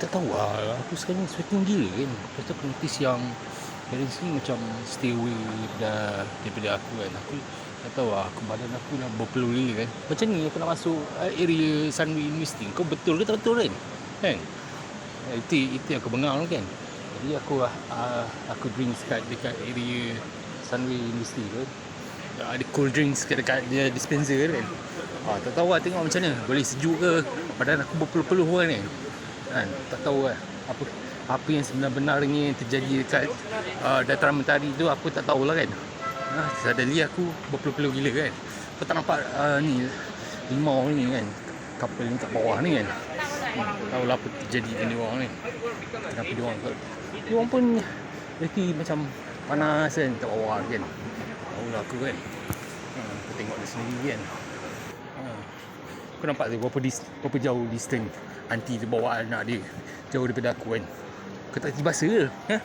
Tak tahu lah, aku sekarang sweating gila kan. Lepas tu aku notice yang parents ni macam stay away daripada aku kan. Aku tak tahu lah, badan aku dah berpeluh gila kan. Macam ni aku nak masuk area Sunway University. Kau betul ke tak betul kan? Kan? Itu yang aku bengang kan. Jadi aku drinks dekat area Sunway University tu. Ada cool drinks dekat dia dispenser kan. Tak tahu lah, tengok macam mana. Boleh sejuk ke? Badan aku berpeluh-peluh kan. Tak tahu lah apa yang sebenar-benarnya yang terjadi dekat dataran mentari tu, aku tak tahulah kan. Suddenly aku berpeluh-peluh gila kan. Kau tak nampak ni limau ni kan, couple ni kat bawah ni kan. Tak tahulah apa terjadi dengan dia orang ni. Kenapa dia orang pun lagi macam panas kan kat bawah kan. Tahulah aku kan. Aku tengok dia sendiri kan. Kau nampak tu berapa jauh distance aunty tu bawa anak dia jauh daripada aku kan. Kau tak tertibasa ke?